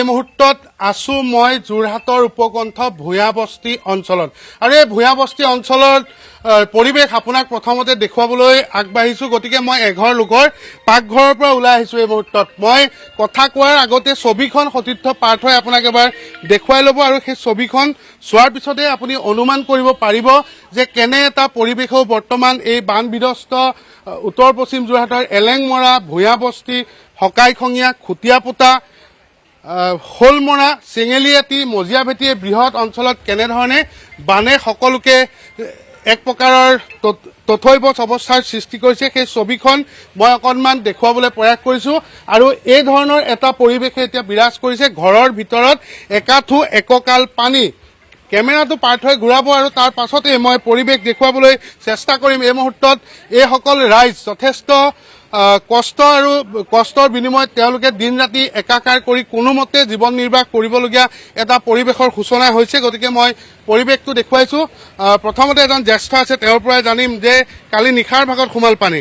এই মুহূৰ্তত আছো মই যোৰহাটৰ উপকণ্ঠ ভূঞাবস্তি অঞ্চলত আৰু এই ভূঞাবস্তি অঞ্চলৰ পৰিৱেশ আপোনাক প্ৰথমতে দেখুৱাবলৈ আগবাঢ়িছো গতিকে মই এঘৰ লোকৰ পাকঘৰৰ পৰা ওলাই আহিছো এই মুহূৰ্তত মই কথা কোৱাৰ আগতে ছবিখন সতীৰ্থ পাৰ্থই আপোনাক এবাৰ দেখুৱাই ল'ব আৰু সেই ছবিখন চোৱাৰ পিছতে আপুনি অনুমান কৰিব পাৰিব যে কেনে এটা পৰিৱেশও বৰ্তমান এই বান বিধ্বস্ত উত্তৰ পশ্চিম যোৰহাটৰ এলেংমৰা ভূঞাবস্তি হকাইখঙীয়া খুটিয়াপোতা হোলমৰা চেঙেলিয়াটি মজিয়াভেটি বৃহৎ অঞ্চলত কেনেধৰণে বানে সকলোকে এক প্ৰকাৰৰ তথৈবচ অৱস্থাৰ সৃষ্টি কৰিছে সেই ছবিখন মই অকণমান দেখুৱাবলৈ প্ৰয়াস কৰিছোঁ আৰু এই ধৰণৰ এটা পৰিৱেশে এতিয়া বিৰাজ কৰিছে ঘৰৰ ভিতৰত একাঠু এককাল পানী কেমেৰাটো পাৰ্থই ঘূৰাব আৰু তাৰ পাছতে মই পৰিৱেশ দেখুৱাবলৈ চেষ্টা কৰিম এই মুহূৰ্তত এইসকল ৰাইজ যথেষ্ট কষ্টৰ বিনিময়ত তেওঁলোকে দিন ৰাতি একাকাৰ কৰি কোনোমতে জীৱন নিৰ্বাহ কৰিবলগীয়া এটা পৰিৱেশৰ সূচনা হৈছে গতিকে মই পৰিৱেশটো দেখুৱাইছো প্ৰথমতে এজন জ্যেষ্ঠ আছে তেওঁৰ পৰাই জানিম যে কালি নিশাৰ ভাগত সোমাল পানী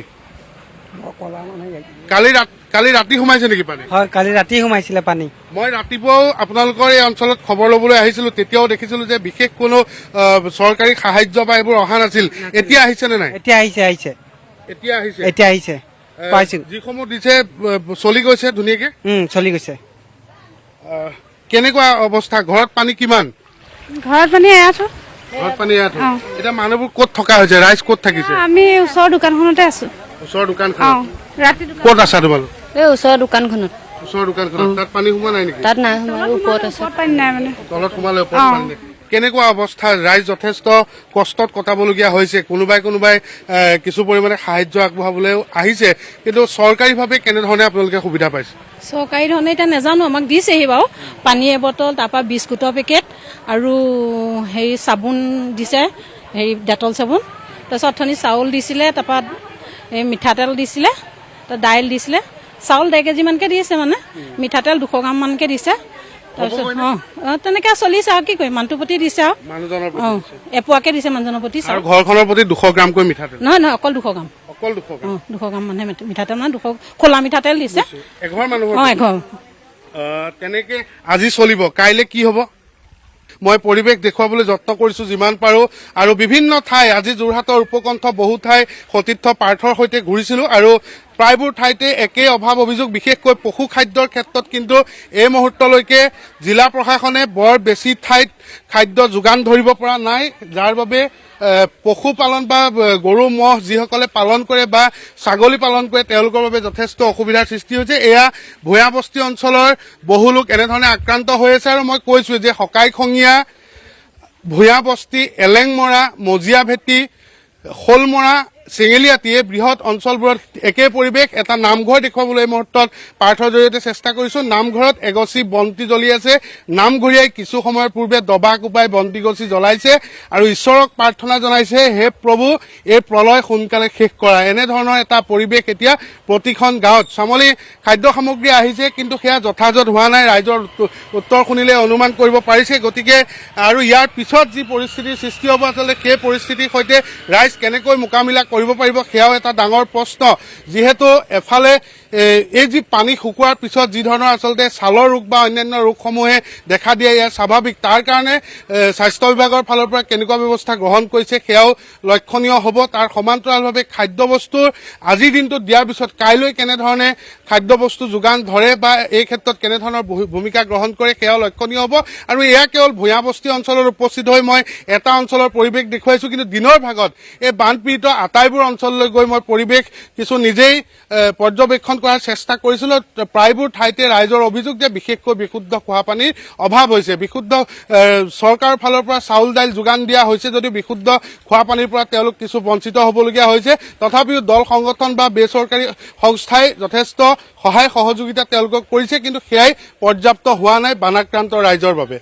কালি ৰাতি সোমাইছে নেকি পানী হয় কালি ৰাতি সোমাইছিলে পানী মই ৰাতিপুৱাও আপোনালোকৰ এই অঞ্চলত খবৰ ল'বলৈ আহিছিলো তেতিয়াও দেখিছিলো যে বিশেষ কোনো চৰকাৰী সাহায্য বা এইবোৰ অহা নাছিল এতিয়া আহিছে নে নাই এতিয়া আহিছে পাইছিল যিসমূহ দিছে চলি গৈছে ধুনীয়াকে চলি গৈছে কেনেকুৱা অৱস্থা ঘৰত পানী কিমান ঘৰত পানী আছো এতিয়া মানুহবোৰ ক'ত থকা হৈছে ৰাইজ ক'ত থাকিছে আমি ওচৰৰ দোকানখনতে আছো ওচৰৰ দোকানখন ৰাতি ক'ত আছা তোমালোক এই ওচৰৰ দোকানখনত তাত পানী সোমোৱা নাই নেকি তাত নাই সোমাই ওপৰত আছে পানী নাই মানে তলত সোমালে ওপৰত পানী নাই কেনেকুৱা অৱস্থা ৰাইজ যথেষ্ট কষ্টত কটাবলগীয়া হৈছে কোনোবাই কিছু পৰিমাণে সাহায্য আগবঢ়াবলৈও আহিছে কিন্তু চৰকাৰীভাৱে কেনেধৰণে আপোনালোকে সুবিধা পাইছে চৰকাৰী ধৰণে এতিয়া নাজানো আমাক দিছেহি বাৰু পানী এবটল তাৰপৰা বিস্কুটৰ পেকেট আৰু হেৰি চাবোন দিছে হেৰি ডেটল চাবোন তাৰপিছত অথনি চাউল দিছিলে তাৰপৰা এই মিঠাতেল দিছিলে দাইল দিছিলে চাউল 1.5 কেজিমানকৈ দিছে মানে মিঠাতেল 200 গ্ৰামমানকৈ দিছে তাৰপিছত তেনেকৈ চলিছে আৰু কি কৰিম মানুহটোৰ প্ৰতি দিছে আৰু এপোৱাকৈ দিছে মানুহজনৰ প্ৰতি ঘৰখনৰ প্ৰতি 200 গ্ৰামকৈ মিঠাতেল নহয় অকল 200 গ্ৰাম 200 গ্ৰাম মানে মিঠাতেল মানে 200 খোলা মিঠাতেল দিছে এঘৰ মানুহৰ এঘৰ তেনেকৈ আজি চলিব কাইলৈ কি হ'ব মই পৰিৱেশ দেখুৱাবলৈ যত্ন কৰিছো যিমান পাৰো আৰু বিভিন্ন ঠাই আজি যোৰহাটৰ উপকণ্ঠ বহু ঠাই সতীৰ্থ পাৰ্থৰ সৈতে ঘূৰিছিলো আৰু প্ৰায়বোৰ ঠাইতে একেই অভাৱ অভিযোগ বিশেষকৈ পশু খাদ্যৰ ক্ষেত্ৰত কিন্তু এই মুহূৰ্তলৈকে জিলা প্ৰশাসনে বৰ বেছি ঠাইত খাদ্য যোগান ধৰিব পৰা নাই যাৰ বাবে পশুপালন বা গৰু ম'হ যিসকলে পালন কৰে বা ছাগলী পালন কৰে তেওঁলোকৰ বাবে যথেষ্ট অসুবিধাৰ সৃষ্টি হৈছে এয়া ভূঞাবস্তি অঞ্চলৰ বহু লোক এনেধৰণে আক্ৰান্ত হৈ আছে আৰু মই কৈছোঁ যে হকাইখঙীয়া ভূঞাবস্তি এলেংমৰা মজিয়াভেটি হোলমৰা চেঙেলিয়াটি এই বৃহৎ অঞ্চলবোৰত একে পৰিৱেশ এটা নামঘৰ দেখুৱাবলৈ এই মুহূৰ্তত পাঠৰ জৰিয়তে চেষ্টা কৰিছো নামঘৰত এগছি বন্তি জ্বলি আছে নামঘৰীয়াই কিছু সময়ৰ পূৰ্বে দবা কোবাই বন্তি গছি জ্বলাইছে আৰু ঈশ্বৰক প্ৰাৰ্থনা জনাইছে হে প্ৰভু এই প্ৰলয় সোনকালে শেষ কৰা এনেধৰণৰ এটা পৰিৱেশ এতিয়া প্ৰতিখন গাঁৱত চামলি খাদ্য সামগ্ৰী আহিছে কিন্তু সেয়া যথাযথ হোৱা নাই ৰাইজৰ উত্তৰ শুনিলে অনুমান কৰিব পাৰিছে গতিকে আৰু ইয়াৰ পিছত যি পৰিস্থিতিৰ সৃষ্টি হ'ব আচলতে সেই পৰিস্থিতিৰ সৈতে ৰাইজ কেনেকৈ মোকাবিলা কৰিব পাৰিব সেয়াও এটা ডাঙৰ প্ৰশ্ন যিহেতু এফালে এই যি পানী শুকোৱাৰ পিছত যি ধৰণৰ আচলতে ছালৰ ৰোগ বা অন্যান্য ৰোগসমূহে দেখা দিয়ে ইয়াৰ স্বাভাৱিক তাৰ কাৰণে স্বাস্থ্য বিভাগৰ ফালৰ পৰা কেনেকুৱা ব্যৱস্থা গ্ৰহণ কৰিছে সেয়াও লক্ষণীয় হ'ব তাৰ সমান্তৰালভাৱে খাদ্যবস্তুৰ আজিৰ দিনটোত দিয়াৰ পিছত কাইলৈ কেনেধৰণে খাদ্যবস্তু যোগান ধৰে বা এই ক্ষেত্ৰত কেনেধৰণৰ ভূমিকা গ্ৰহণ কৰে সেয়াও লক্ষণীয় হ'ব আৰু এয়া কেৱল ভূঞাবস্তি অঞ্চলত উপস্থিত হৈ মই এটা অঞ্চলৰ পৰিৱেশ দেখুৱাইছোঁ কিন্তু দিনৰ ভাগত এই বানপীড়িত আটাইবোৰ অঞ্চললৈ গৈ মই পৰিৱেশ কিছু নিজেই পৰ্যবেক্ষণ কৰাৰ চেষ্টা কৰিছিলো প্ৰায়বোৰ ঠাইতে ৰাইজৰ অভিযোগ যে বিশেষকৈ বিশুদ্ধ খোৱা পানীৰ অভাৱ হৈছে বিশুদ্ধ চৰকাৰৰ ফালৰ পৰা চাউল দাইল যোগান দিয়া হৈছে যদিও বিশুদ্ধ খোৱা পানীৰ পৰা তেওঁলোক কিছু বঞ্চিত হ'বলগীয়া হৈছে তথাপিও দল সংগঠন বা বেচৰকাৰী সংস্থাই যথেষ্ট সহায় সহযোগিতা তেওঁলোকক কৰিছে কিন্তু সেয়াই পৰ্যাপ্ত হোৱা নাই বানাক্ৰান্ত ৰাইজৰ বাবে